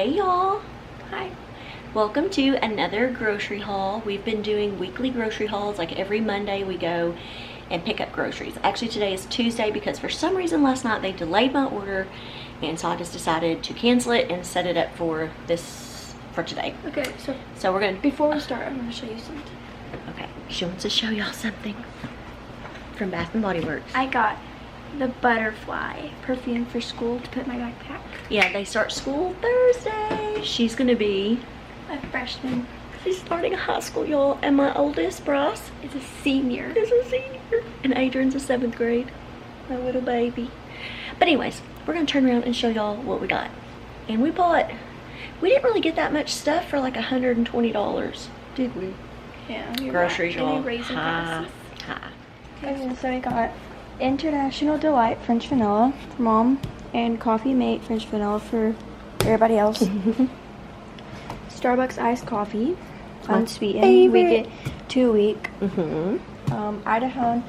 Hey y'all, Hi. welcome to another grocery haul. We've been doing weekly grocery hauls. Like every Monday we go and pick up groceries. Actually today is Tuesday because for some reason last night they delayed my order, and so I just decided to cancel it and set it up for today. Okay, So we're gonna, before we start, I'm gonna show you something. okay, she wants to show y'all something from Bath and Body Works. I got the butterfly perfume for school to put in my backpack. Yeah, they start school Thursday. She's gonna be A freshman She's starting high school, y'all, and my oldest, Bryce, is a senior. is a senior, and Adrian's a 7th grade, my little baby. But anyways, we're gonna turn around and show y'all what we got. And we didn't really get that much stuff for like $120, did we? Yeah. Groceries, y'all, Raising high. Okay, so I got International Delight French Vanilla for Mom and Coffee Mate French Vanilla for everybody else. Starbucks iced coffee, unsweetened. favorite. We get 2 a week. Mm-hmm. Idaho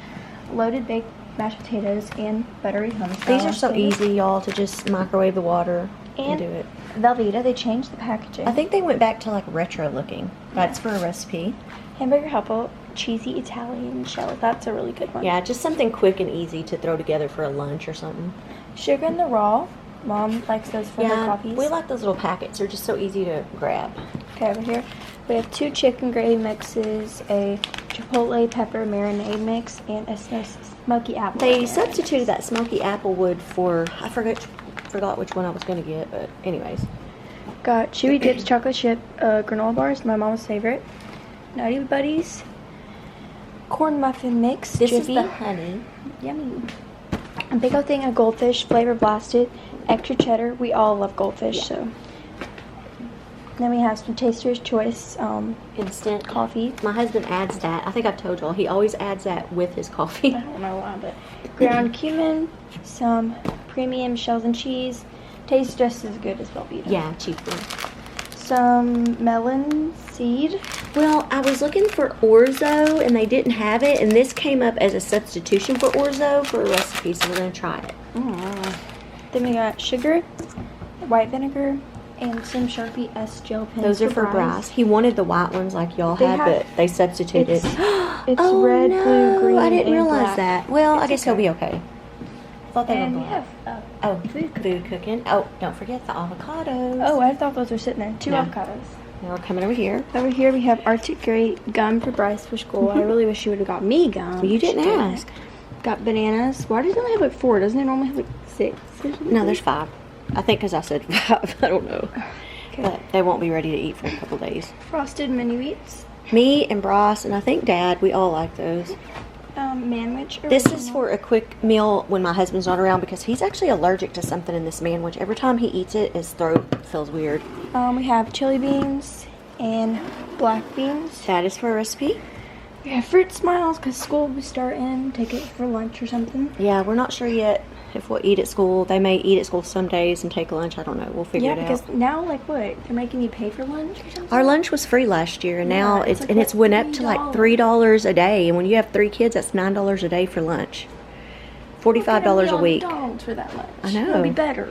loaded baked mashed potatoes and buttery hummus. These are so easy, y'all, to just microwave the water and do it. Velveeta, they changed the packaging. I think they went back to like retro looking. That's for a recipe. Hamburger Helper, cheesy Italian shell. That's a really good one. Yeah, just something quick and easy to throw together for a lunch or something. Sugar in the raw. Mom likes those for her coffees. We like those little packets. They're just so easy to grab. Okay, over here we have 2 chicken gravy mixes, a chipotle pepper marinade mix, and a smoky apple. They substituted that smoky applewood for, I forgot which one I was going to get, but anyways. Got Chewy Dips chocolate chip granola bars, my mom's favorite. Nutty Buddies corn muffin mix. This is Jiffy. the honey. Yummy. A big old thing of goldfish, flavor blasted, extra cheddar. We all love goldfish, so. Then we have some Taster's Choice Instant coffee. My husband adds that. I think I've told y'all. He always adds that with his coffee. I don't know why, but ground cumin, some premium shells and cheese. Tastes just as good as Velveeta. Yeah, cheaply. Some melon seed. Well, I was looking for orzo and they didn't have it, and this came up as a substitution for orzo for a recipe, so we're going to try it. Then we got sugar, white vinegar, and some Sharpie S gel pens. Those are for Bryce. He wanted the white ones like y'all had, have- but they substituted. It's Oh, red, no, blue, green, I didn't and realize black. that. Well, I It's guess he'll be okay. Thought they And were we black. have food cooking. Oh, don't forget the avocados. Oh, I thought those were sitting there. 2 No. avocados. Now we're coming over here. Over here we have Arctic Great gum for Bryce for school. I really wish you would have got me gum. You didn't She ask. Got bananas. Why does it only have like 4? Doesn't it normally have like 6? No, there's 5. I think because I said 5. I don't know. Okay. But they won't be ready to eat for a couple days. Frosted mini wheats. Me and Bryce, and I think Dad, we all like those. Manwich. This is original. for a quick meal when my husband's not around because he's actually allergic to something in this manwich. Every time he eats it, his throat feels weird. We have chili beans and black beans. That is for a recipe. We have fruit smiles because school will be starting. Take it for lunch or something. Yeah, we're not sure yet if we'll eat at school. They may eat at school some days and take lunch. I don't know. We'll figure Yeah, it because out. now like what? They're making you pay for lunch or something? Our lunch was free last year, and now Yeah, it's like, it's went up to like $3. $3 a day. And when you have 3 kids, that's $9 a day for lunch. $45 a week. McDonald's for that lunch. I know. It'll be better.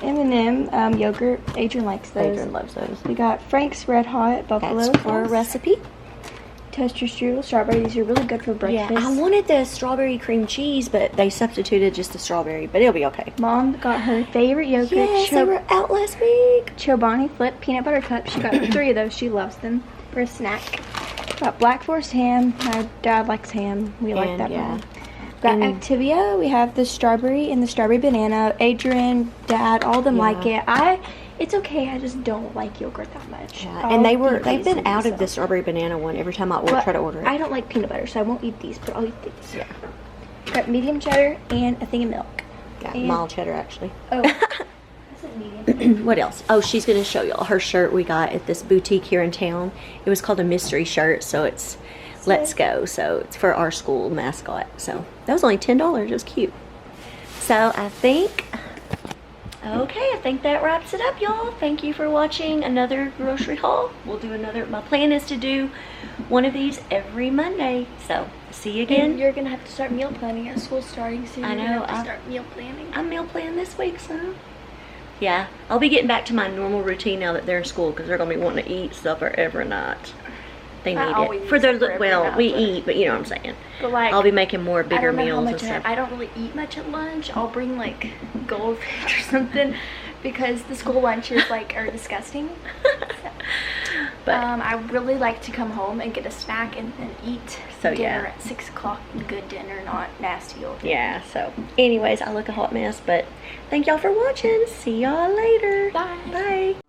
M&M yogurt. Adrian likes those. Adrian loves those. We got Frank's Red Hot Buffalo That's for a Sauce. recipe. Toaster strudel strawberry. These are really good for breakfast. Yeah, I wanted the strawberry cream cheese, but they substituted just the strawberry. But it'll be okay. Mom got her favorite yogurt. Yes, they were out last week. Chobani Flip peanut butter cups. She got 3 of those. She loves them for a snack. Got Black Forest ham. My dad likes ham. We like And, that yeah. one. Got And- Activia. We have the strawberry and the strawberry banana. Adrian, Dad, all of them like it. It's okay. I just don't like yogurt that much. Yeah, I'll and they've eat been these out of myself. the strawberry banana one every time I But try to order it. I don't like peanut butter, so I won't eat these, but I'll eat these. Yeah. Got medium cheddar and a thing of milk. Got and- mild cheddar actually. Oh, I said medium. What else? Oh, she's gonna show y'all her shirt we got at this boutique here in town. It was called a mystery shirt, so it's Let's Go. So it's for our school mascot. So that was only $10. It was cute. So I think that wraps it up, y'all. Thank you for watching another grocery haul. We'll do another. My plan is to do one of these every Monday. So see you again. And you're gonna have to start meal planning. Our school's starting soon. I You're gonna know, have to start meal planning. I'm meal planning this week, so Yeah, I'll be getting back to my normal routine now that they're in school because they're gonna be wanting to eat supper every night. They need always it for eat their supper every well. night, we but- eat, but you know what I'm saying. But like, I'll be making more I bigger don't know how meals and much stuff. I don't really eat much at lunch. I'll bring like goldfish or something because the school lunches like are disgusting. But I really like to come home and get a snack and then eat So, dinner yeah. at 6 o'clock. Good dinner, not nasty old dinner. yeah. So, anyways, I look a hot mess, but thank y'all for watching. See y'all later. Bye. Bye.